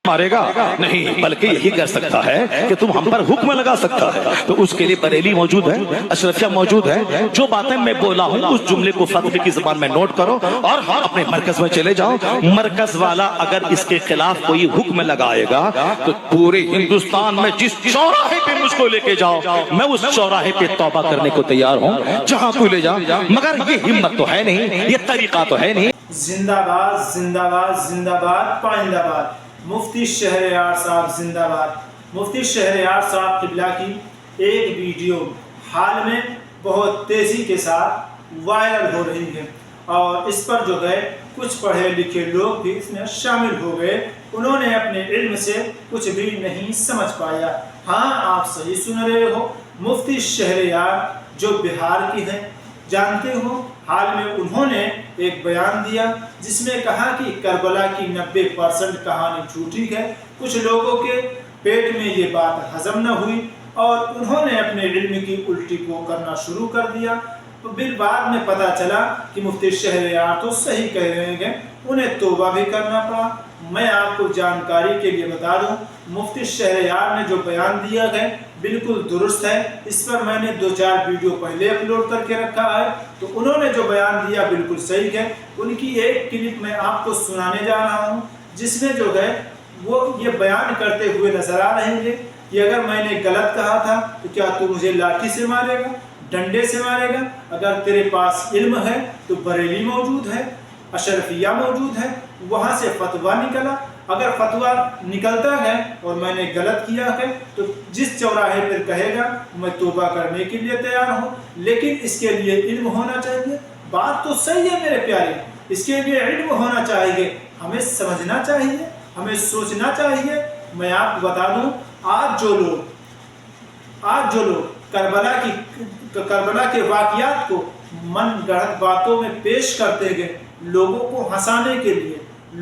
مارے گا نہیں، بلکہ یہی کر سکتا ہے کہ تم ہم پر حکم لگا سکتا ہے۔ تو اس کے لیے بریلی موجود ہے، اشرفیہ موجود ہے۔ جو باتیں میں بولا ہوں اس جملے کو فتوی کی زبان میں نوٹ کرو اور اپنے مرکز میں چلے جاؤ۔ مرکز والا اگر اس کے خلاف کوئی حکم لگائے گا تو پورے ہندوستان میں جس چوراہے پہ مجھ کو لے کے جاؤ میں اس چوراہے پہ توبہ کرنے کو تیار ہوں، جہاں کو لے جاؤ، مگر یہ ہمت تو ہے نہیں، یہ طریقہ تو ہے نہیں۔ زندہ باد زندہ باد زندہ باد پائندہ باد۔ مفتی شہریار صاحب زندہ باد۔ مفتی شہریار صاحب قبلہ کی ایک ویڈیو حال میں بہت تیزی کے ساتھ وائرل ہو رہی ہے اور اس پر جو ہے کچھ پڑھے لکھے لوگ بھی اس میں شامل ہو گئے۔ انہوں نے اپنے علم سے کچھ بھی نہیں سمجھ پایا۔ ہاں آپ صحیح سن رہے ہو، مفتی شہریار جو بہار کی ہیں، جانتے ہو حال میں انہوں نے ایک بیان دیا جس میں کہا کہ کربلا کی 90% کہانی جھوٹی ہے۔ کچھ لوگوں کے پیٹ میں یہ بات ہضم نہ ہوئی اور انہوں نے اپنے علم کی الٹی کو کرنا شروع کر دیا۔ تو پھر بعد میں پتہ چلا کہ مفتی شہریار تو صحیح کہہ رہے ہیں، انہیں توبہ بھی کرنا پڑا۔ میں آپ کو جانکاری کے لیے بتا دوں، مفتی شہریار نے جو بیان دیا ہے بالکل درست ہے۔ اس پر میں نے 2-4 ویڈیو پہلے اپلوڈ کر کے رکھا ہے، تو انہوں نے جو بیان دیا بالکل صحیح ہے۔ ان کی ایک کلپ میں آپ کو سنانے جا رہا ہوں جس میں جو ہے وہ یہ بیان کرتے ہوئے نظر آ رہے ہیں کہ اگر میں نے غلط کہا تھا تو کیا تو مجھے لاٹھی سے مارے گا، ڈنڈے سے مارے گا؟ اگر تیرے پاس علم ہے تو بریلی موجود ہے، اشرفیہ موجود ہے، وہاں سے فتویٰ نکلا۔ اگر فتویٰ نکلتا ہے اور میں نے غلط کیا ہے تو جس چوراہے پر کہے گا میں توبہ کرنے کے لیے تیار ہوں، لیکن اس کے لیے علم ہونا چاہیے۔ بات تو صحیح ہے میرے پیارے، اس کے لیے علم ہونا چاہیے، ہمیں سمجھنا چاہیے، ہمیں سوچنا چاہیے۔ میں آپ کو بتا دوں، آج جو لوگ کربلا کے واقعات کو من گڑھت باتوں میں پیش کرتے گئے، لوگوں کو ہنسانے کے لیے،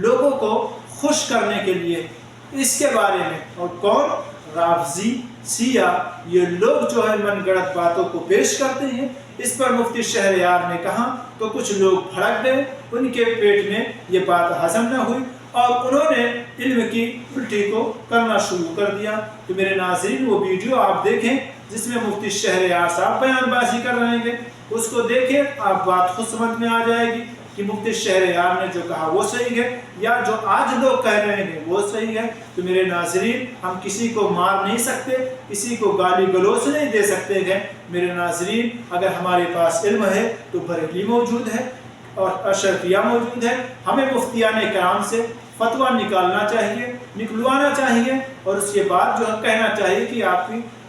لوگوں کو خوش کرنے کے لیے، اس کے بارے میں، اور کون؟ رافضی، شیعہ، یہ لوگ جو ہے من گڑھت باتوں کو پیش کرتے ہیں۔ اس پر مفتی شہریار نے کہا تو کچھ لوگ بھڑک گئے، ان کے پیٹ میں یہ بات ہضم نہ ہوئی اور انہوں نے علم کی الٹی کو کرنا شروع کر دیا۔ تو میرے ناظرین وہ ویڈیو آپ دیکھیں جس میں مفتی شہریار صاحب بیان بازی کر رہے ہیں، اس کو دیکھیں، آپ بات خود سمجھ میں آ جائے گی کہ مفتی شہریار نے جو کہا وہ صحیح ہے یا جو آج لوگ کہہ رہے ہیں وہ صحیح ہے۔ تو میرے ناظرین، ہم کسی کو مار نہیں سکتے، کسی کو گالی گلوچ نہیں دے سکتے ہیں۔ میرے ناظرین، اگر ہمارے پاس علم ہے تو بریلی موجود ہے اور اشرفیہ موجود ہے۔ ہمیں مفتیان کرام سے فتویٰ نکالنا چاہیے، نکلوانا چاہیے اور اس کے بعد جو کہنا چاہیے کہ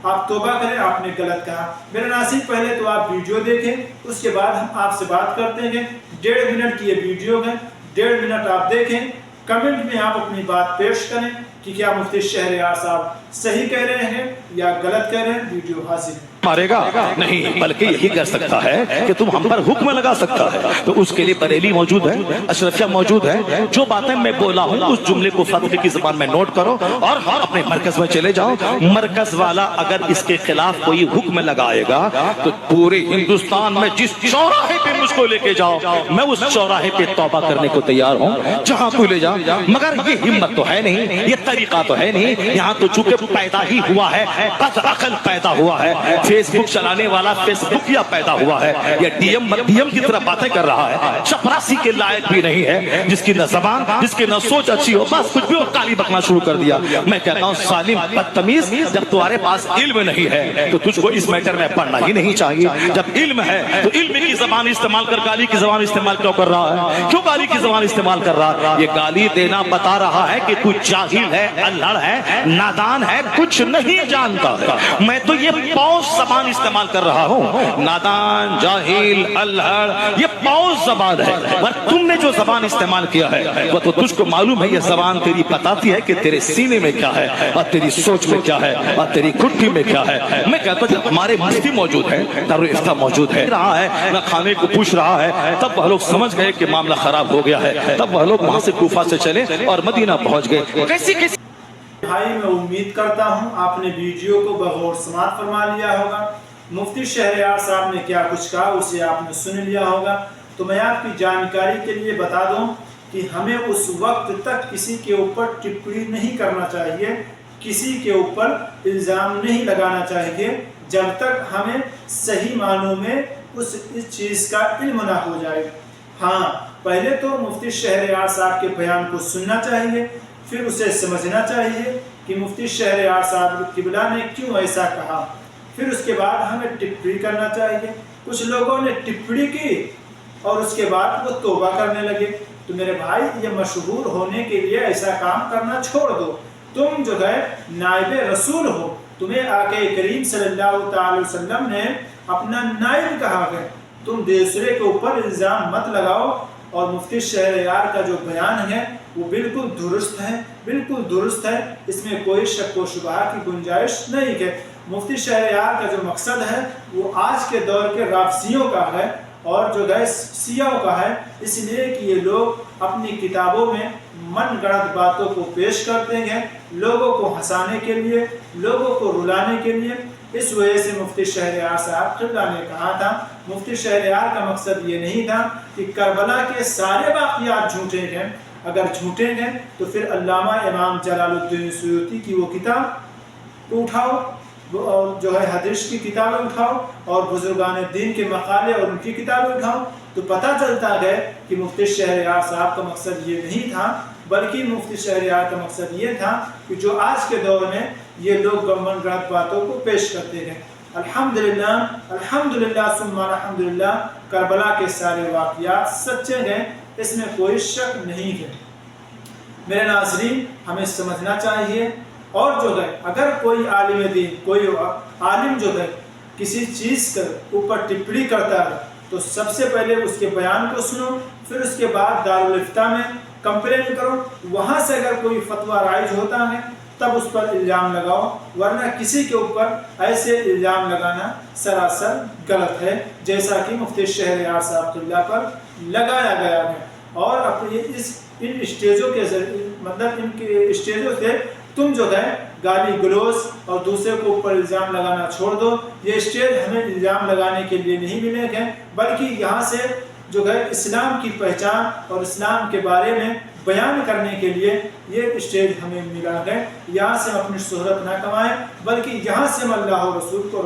آپ توبہ کریں، آپ نے غلط کہا۔ میرے ناظرین، پہلے تو آپ ویڈیو دیکھیں، اس کے بعد ہم آپ سے بات کرتے ہیں۔ 1.5 منٹ کی یہ ویڈیو ہے، 1.5 منٹ آپ دیکھیں، کمنٹ میں آپ اپنی بات پیش کریں کہ کیا مفتی شہریار صاحب صحیح کہہ رہے ہیں یا غلط کہہ رہے ہیں۔ ویڈیو حاضر ہے۔ مارے گا نہیں، بلکہ یہی کر سکتا ہے کہ تم ہم پر حکم لگا سکتا ہے۔ تو اس کے لیے بریلی موجود ہے، اشرفیہ موجود ہے۔ جو باتیں میں بولا ہوں اس جملے کو فتوی کی زبان میں نوٹ کرو اور اپنے مرکز میں چلے جاؤ۔ مرکز والا اگر اس کے خلاف کوئی حکم لگائے گا تو پورے ہندوستان میں جس چوراہے پہ مجھ کو لے کے جاؤ میں اس چوراہے پہ توبہ کرنے کو تیار ہوں، جہاں کو لے جاؤ، مگر یہ ہمت تو ہے نہیں، یہ طریقہ تو ہے نہیں۔ یہاں تو چونکہ پیدا ہی ہوا ہے، قد عقل پیدا ہوا ہے، فیس بک چلانے والا فیس بک یا پیدا ہوا ہے، یا ڈی ایم کی طرح باتیں کر رہا ہے، چپراسی کے لائق بھی نہیں ہے، جس کی نہ زبان، جس کی نہ سوچ اچھی ہو، بس کچھ بھی اور کالی بکنا شروع کر دیا۔ میں کہتا ہوں ظالم بدتمیز، جب تمہارے پاس علم نہیں ہے تو تجھ کو اس میٹر میں پڑھنا ہی نہیں چاہیے۔ جب علم ہے تو علم کی زبان استعمال کر، گالی کی زبان استعمال کیوں کر رہا ہے؟ کیوں گالی کی زبان استعمال کر رہا ہے؟ یہ گالی دینا بتا رہا ہے کہ تو جاہل ہے، الہڑ ہے، نادان ہے، کچھ نہیں جانتا۔ میں تو یہ پوز زبان استعمال کر رہا ہوں، نادان، جاہل، الہڑ، یہ پوز زبان ہے۔ اور تم نے جو زبان استعمال کیا ہے وہ تو تجھ کو معلوم ہے، یہ زبان تیری بتاتی ہے کہ تیرے سینے میں کیا ہے اور تیری سوچ میں کیا ہے اور تیری گھٹی میں کیا ہے۔ میں کہتا ہوں جب ہمارے مفتی موجود ہے، دارالافتاء موجود ہے، نہ کھانے کو پوچھ رہا ہے، تب وہ لوگ سمجھ گئے کہ معاملہ خراب ہو گیا ہے، تب وہ لوگ وہاں سے کوفہ سے چلے اور مدینہ پہنچ گئے۔ کیسی بھائی، میں امید کرتا ہوں آپ نے ویڈیو کو بغور سماعت فرما لیا ہوگا۔ مفتی شہریار صاحب نے کیا کچھ کہا اسے آپ نے سن لیا ہوگا۔ تو میں آپ کی جانکاری کے لیے بتا دوں، کہ ہمیں اس وقت تک کسی کے اوپر ٹپڑی نہیں کرنا چاہیے، کسی کے اوپر الزام نہیں لگانا چاہیے جب تک ہمیں صحیح معنوں میں اس چیز کا علم نہ ہو جائے۔ ہاں، پہلے تو مفتی شہریار صاحب کے بیان کو سننا چاہیے، پھر اسے سمجھنا چاہیے کہ مفتی شہریار صاحب قبلہ نے کیوں ایسا کہا، پھر اس کے بعد ہمیں ٹپڑی کرنا چاہیے۔ کچھ لوگوں نے ٹپڑی کی اور اس کے بعد وہ توبہ کرنے لگے، تو میرے بھائی یہ مشہور ہونے کے لیے ایسا کام کرنا چھوڑ دو۔ تم جو ہے نائب رسول ہو، تمہیں آقا کریم صلی اللہ تعالی وسلم نے اپنا نائب کہا ہے، تم دوسرے کے اوپر الزام مت لگاؤ۔ اور مفتی شہریار کا جو بیان ہے وہ بالکل درست ہے، بالکل درست ہے، اس میں کوئی شک و شبہ کی گنجائش نہیں ہے۔ مفتی شہریار کا جو مقصد ہے وہ آج کے دور کے رافضیوں کا ہے اور جو ہے شیعوں کا ہے، اس لیے کہ یہ لوگ اپنی کتابوں میں من گڑت باتوں کو پیش کرتے ہیں لوگوں کو ہنسانے کے لیے، لوگوں کو رلانے کے لیے۔ اس وجہ سے مفتی شہریار صاحب قبلہ نے کہا تھا، مفتی شہریار کا مقصد یہ نہیں تھا کہ کربلا کے سارے واقعات جھوٹے ہیں، اگر جھوٹے ہیں تو پھر علامہ امام جلال الدین سیوطی کی وہ کتاب اٹھاؤ، جو ہے حدیث کی کتابیں اٹھاؤ اور بزرگان دین کے مقالے اور ان کی کتابیں اٹھاؤ، تو پتہ چلتا ہے کہ مفتی شہریار صاحب کا مقصد یہ نہیں تھا، بلکہ مفتی شہریار کا مقصد یہ تھا کہ جو آج کے دور میں یہ لوگ من گڑت باتوں کو پیش کرتے ہیں۔ الحمدللہ الحمدللہ ثم الحمدللہ، کربلا کے سارے واقعات سچے ہیں، اس میں کوئی شک نہیں ہے۔ میرے ناظرین، ہمیں سمجھنا چاہیے، اور جو ہے اگر کوئی عالم دین، کوئی عالم جو ہے کسی چیز کے اوپر ٹپڑی کرتا ہے تو سب سے پہلے اس کے بیان کو سنو، پھر اس کے بعد دارالفتاء میں کمپلین کرو، وہاں سے اگر کوئی فتویٰ رائج ہوتا ہے تب اس پر الزام لگاؤ، ورنہ کسی کے اوپر ایسے الزام لگانا سراسر غلط ہے، جیسا کہ مفتی شہریار صاحب قبلہ پر لگایا گیا ہے۔ اور اپنے ان اسٹیجوں کے ذریعے، مطلب ان کے اسٹیجوں سے تم جو ہے گالی گلوز اور دوسرے کو اوپر الزام لگانا چھوڑ دو۔ یہ اسٹیج ہمیں الزام لگانے کے لیے نہیں ملے ہیں، بلکہ یہاں سے جو ہے اسلام کی پہچان اور اسلام کے بارے میں بیان کرنے کے لیے یہ اسٹیج ہمیں ملا ہے۔ یہاں سے ہم اپنی شہرت نہ کمائیں، بلکہ یہاں سے ہم اللہ و رسول کو